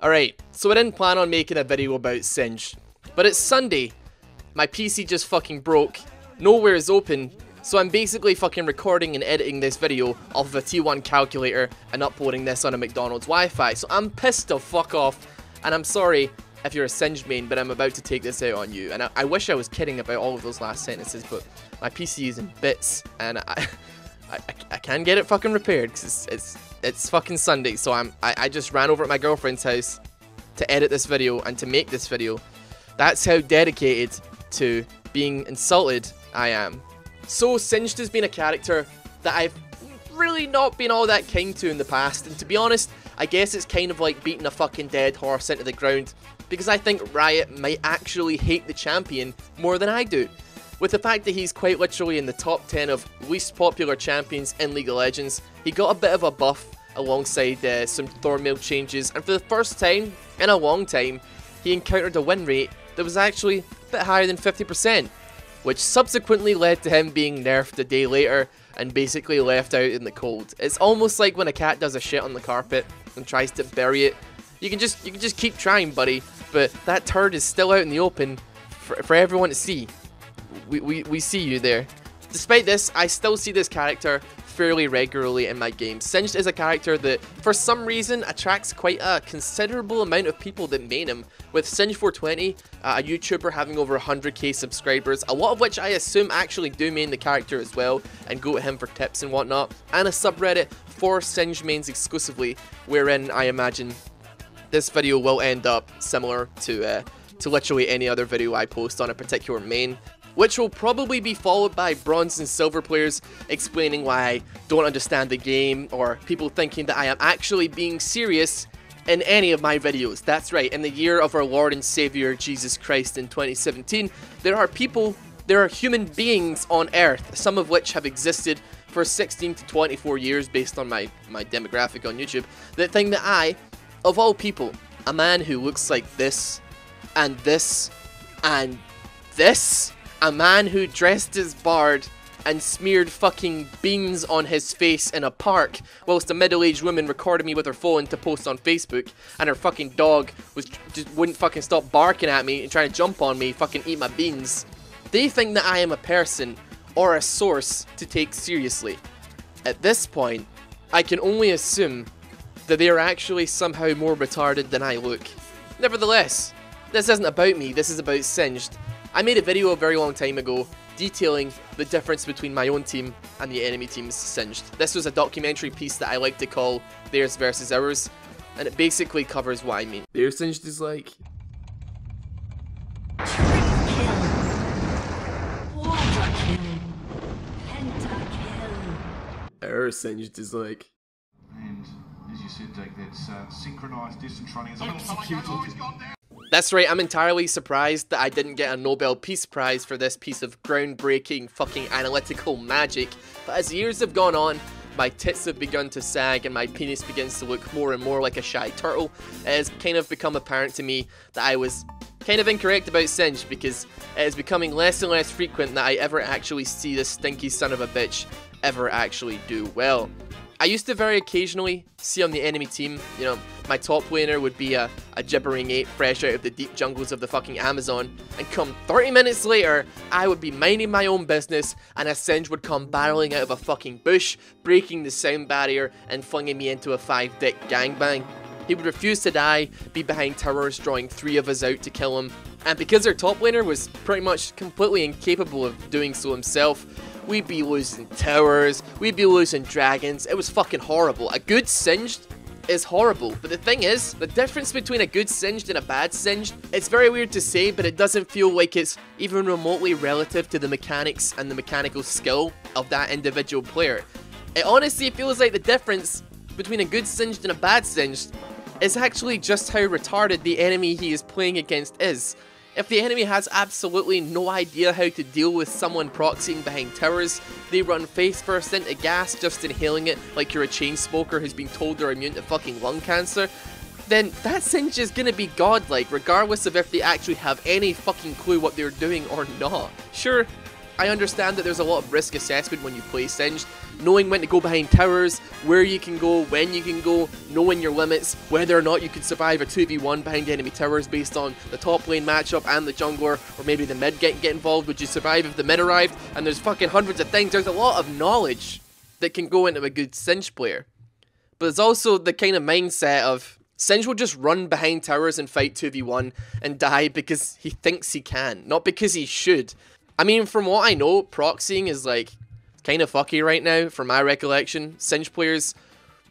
Alright, so I didn't plan on making a video about Singed, but it's Sunday, my PC just fucking broke, nowhere is open, so I'm basically fucking recording and editing this video off of a T1 calculator and uploading this on a McDonald's Wi-Fi, so I'm pissed the fuck off, and I'm sorry if you're a Singed main, but I'm about to take this out on you, and I wish I was kidding about all of those last sentences, but my PC is in bits, and I can get it fucking repaired, because it's fucking Sunday, so I just ran over at my girlfriend's house to edit this video and to make this video. That's how dedicated to being insulted I am. So Singed has been a character that I've really not been all that kind to in the past, and to be honest, I guess it's kind of like beating a fucking dead horse into the ground, because I think Riot might actually hate the champion more than I do. With the fact that he's quite literally in the top 10 of least popular champions in League of Legends, he got a bit of a buff alongside some Thornmail changes, and for the first time in a long time, he encountered a win rate that was actually a bit higher than 50%, which subsequently led to him being nerfed a day later and basically left out in the cold. It's almost like when a cat does a shit on the carpet and tries to bury it. You can just keep trying, buddy, but that turd is still out in the open for everyone to see. We see you there. Despite this, I still see this character fairly regularly in my game. Singed is a character that, for some reason, attracts quite a considerable amount of people that main him, with Singed420, a YouTuber having over 100k subscribers, a lot of which I assume actually do main the character as well, and go to him for tips and whatnot, and a subreddit for Singed mains exclusively, wherein I imagine this video will end up similar to literally any other video I post on a particular main, which will probably be followed by bronze and silver players explaining why I don't understand the game, or people thinking that I am actually being serious in any of my videos. That's right, in the year of our Lord and Savior Jesus Christ in 2017, there are human beings on Earth, some of which have existed for 16 to 24 years based on my demographic on YouTube, that think that I, of all people, a man who looks like this, and this, and this, a man who dressed as Bard and smeared fucking beans on his face in a park whilst a middle-aged woman recorded me with her phone to post on Facebook, and her fucking dog just wouldn't fucking stop barking at me and trying to jump on me, fucking eat my beans. They think that I am a person or a source to take seriously. At this point, I can only assume that they are actually somehow more retarded than I look. Nevertheless, this isn't about me, this is about Singed. I made a video a very long time ago detailing the difference between my own team and the enemy team's Singed. This was a documentary piece that I like to call Theirs versus Ours, and it basically covers what I mean. Their Singed is like... Our Singed is like... And as you said, Dick, that's synchronized distance running as well. That's right, I'm entirely surprised that I didn't get a Nobel Peace Prize for this piece of groundbreaking fucking analytical magic, but as years have gone on, my tits have begun to sag and my penis begins to look more and more like a shy turtle. It has kind of become apparent to me that I was kind of incorrect about Singed, because it is becoming less and less frequent that I ever actually see this stinky son of a bitch ever actually do well. I used to very occasionally see on the enemy team, you know, my top laner would be a gibbering ape fresh out of the deep jungles of the fucking Amazon, and come 30 minutes later, I would be minding my own business, and a Singed would come barreling out of a fucking bush, breaking the sound barrier, and flinging me into a 5-dick gangbang. He would refuse to die, be behind towers, drawing 3 of us out to kill him, and because our top laner was pretty much completely incapable of doing so himself, we'd be losing towers, we'd be losing dragons. It was fucking horrible. A good Singed is horrible, but the thing is, the difference between a good Singed and a bad Singed, it's very weird to say, but it doesn't feel like it's even remotely relative to the mechanics and the mechanical skill of that individual player. It honestly feels like the difference between a good Singed and a bad Singed is actually just how retarded the enemy he is playing against is. If the enemy has absolutely no idea how to deal with someone proxying behind towers, they run face first into gas, just inhaling it like you're a chain smoker who's been told they're immune to fucking lung cancer, then that Singed is gonna be godlike, regardless of if they actually have any fucking clue what they're doing or not. Sure, I understand that there's a lot of risk assessment when you play Singed, knowing when to go behind towers, where you can go, when you can go, knowing your limits, whether or not you can survive a 2v1 behind enemy towers based on the top lane matchup and the jungler, or maybe the mid get involved. Would you survive if the mid arrived? And there's fucking hundreds of things. There's a lot of knowledge that can go into a good Singed player. But there's also the kind of mindset of Singed will just run behind towers and fight 2v1 and die because he thinks he can, not because he should. I mean, from what I know, proxying is like kind of fucky right now, from my recollection. Singed players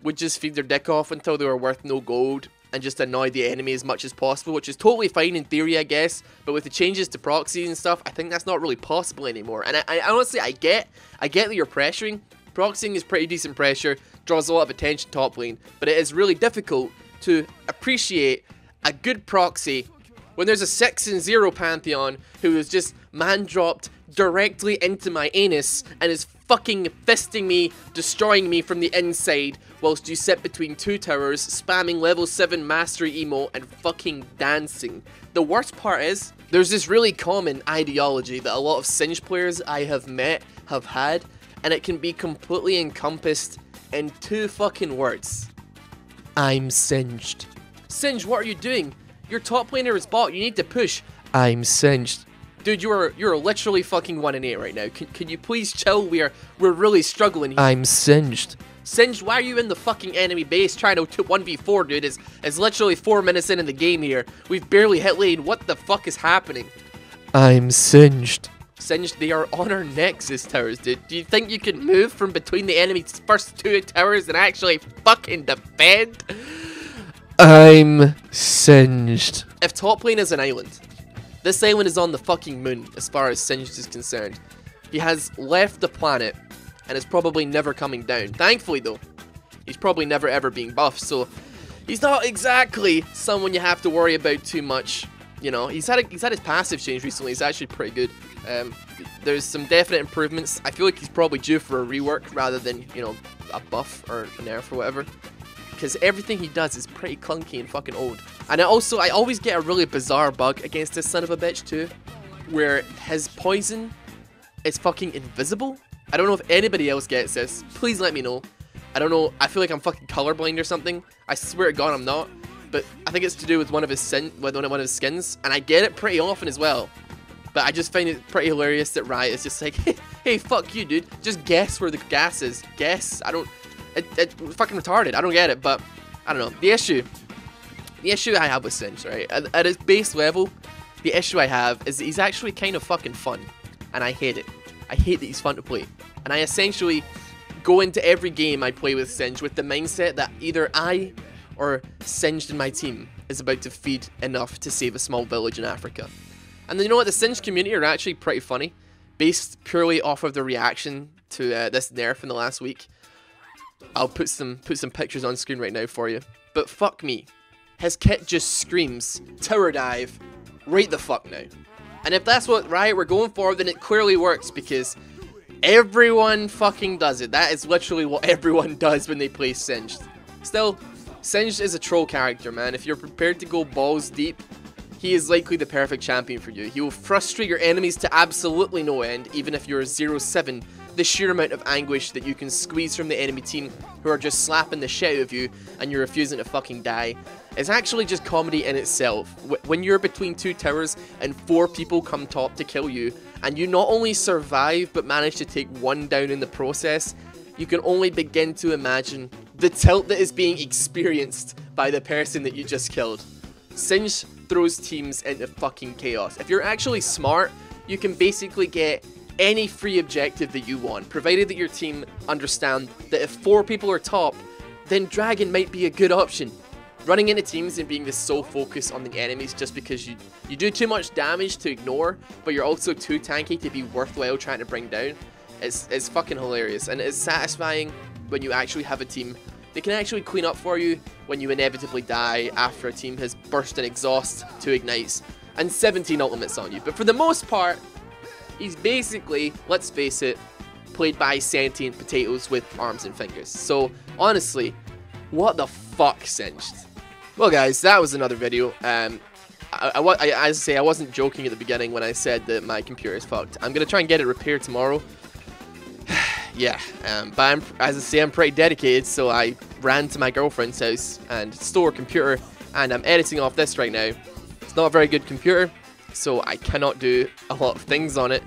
would just feed their dick off until they were worth no gold and just annoy the enemy as much as possible, which is totally fine in theory, I guess, but with the changes to proxy and stuff, I think that's not really possible anymore. And I honestly, I get that you're pressuring. Proxying is pretty decent pressure, draws a lot of attention top lane, but it is really difficult to appreciate a good proxy when there's a 6-0 Pantheon who is just man-dropped directly into my anus and is fucking fisting me, destroying me from the inside, whilst you sit between two towers, spamming level 7 mastery emote and fucking dancing. The worst part is, there's this really common ideology that a lot of Singed players I have met have had, and it can be completely encompassed in 2 fucking words. I'm Singed. Singed, what are you doing? Your top laner is bot, you need to push. I'm Singed. Dude, you're literally fucking 1-8 right now. Can you please chill? We're really struggling here. I'm Singed. Singed, why are you in the fucking enemy base trying to 1v4, dude? It's literally 4 minutes in the game here. We've barely hit lane. What the fuck is happening? I'm Singed. Singed, they are on our Nexus towers, dude. Do you think you can move from between the enemy's first 2 towers and actually fucking defend? I'm Singed. If top lane is an island, this island is on the fucking moon as far as Singed is concerned. He has left the planet and is probably never coming down. Thankfully though, he's probably never ever being buffed, so he's not exactly someone you have to worry about too much. You know, he's had his passive change recently. It's actually pretty good. There's some definite improvements. I feel like he's probably due for a rework rather than, you know, a buff or a nerf or whatever. Because everything he does is pretty clunky and fucking old. And I always get a really bizarre bug against this son of a bitch too, where his poison is fucking invisible. I don't know if anybody else gets this. Please let me know. I don't know. I feel like I'm fucking colorblind or something. I swear to God I'm not. But I think it's to do with one of his skins, and I get it pretty often as well. But I just find it pretty hilarious that Riot is just like, hey, fuck you, dude. Just guess where the gas is. Guess. It's fucking retarded. I don't get it, but I don't know. The issue I have with Singed, right? At his base level, the issue I have is that he's actually kind of fucking fun, and I hate it. I hate that he's fun to play, and I essentially go into every game I play with Singed with the mindset that either I or Singed in my team is about to feed enough to save a small village in Africa. And then, you know what, the Singed community are actually pretty funny, based purely off of the reaction to this nerf in the last week. I'll put some pictures on screen right now for you. But fuck me, his kit just screams tower dive right the fuck now. And if that's what Riot were going for, then it clearly works, because everyone fucking does it. That is literally what everyone does when they play Singed. Still, Singed is a troll character, man. If you're prepared to go balls deep, he is likely the perfect champion for you. He will frustrate your enemies to absolutely no end, even if you're 0-7. The sheer amount of anguish that you can squeeze from the enemy team who are just slapping the shit out of you and you're refusing to fucking die is actually just comedy in itself. When you're between 2 towers and 4 people come top to kill you, and you not only survive but manage to take 1 down in the process, you can only begin to imagine the tilt that is being experienced by the person that you just killed. Singed throws teams into fucking chaos. If you're actually smart, you can basically get any free objective that you want, provided that your team understand that if 4 people are top, then Dragon might be a good option. Running into teams and being the sole focus on the enemies just because you do too much damage to ignore, but you're also too tanky to be worthwhile trying to bring down, it's fucking hilarious, and it's satisfying when you actually have a team that can actually clean up for you when you inevitably die after a team has burst in exhaust, 2 ignites, and 17 ultimates on you. But for the most part, he's basically, let's face it, played by sentient potatoes with arms and fingers. So, honestly, what the fuck, Singed? Well guys, that was another video. As I say, I wasn't joking at the beginning when I said that my computer is fucked. I'm going to try and get it repaired tomorrow. yeah, but as I say, I'm pretty dedicated, so I ran to my girlfriend's house and stole her computer, and I'm editing off this right now. It's not a very good computer, so I cannot do a lot of things on it,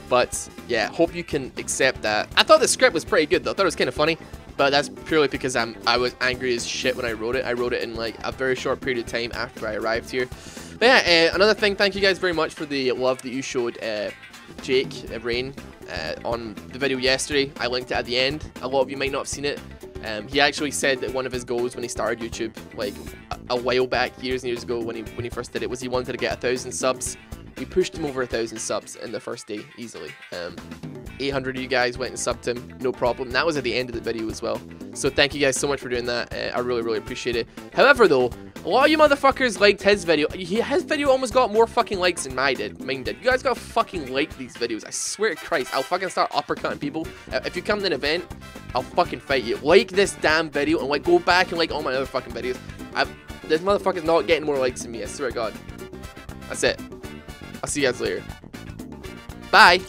but yeah, hope you can accept that. I thought the script was pretty good though. I thought it was kind of funny, but that's purely because I was angry as shit when I wrote it. I wrote it in like a very short period of time after I arrived here. But yeah, another thing, thank you guys very much for the love that you showed Jake, Rain, on the video yesterday. I linked it at the end. A lot of you might not have seen it. He actually said that one of his goals when he started YouTube, like a while back, years and years ago, when he first did it, was he wanted to get 1,000 subs. We pushed him over 1,000 subs in the first day, easily. 800 of you guys went and subbed him, no problem. That was at the end of the video as well. So thank you guys so much for doing that. I really, really appreciate it. However, though, a lot of you motherfuckers liked his video. His video almost got more fucking likes than mine did. You guys gotta fucking like these videos. I swear to Christ, I'll fucking start uppercutting people. If you come to an event, I'll fucking fight you. Like this damn video and like go back and like all my other fucking videos. This motherfucker's not getting more likes than me, I swear to God. That's it. I'll see you guys later. Bye.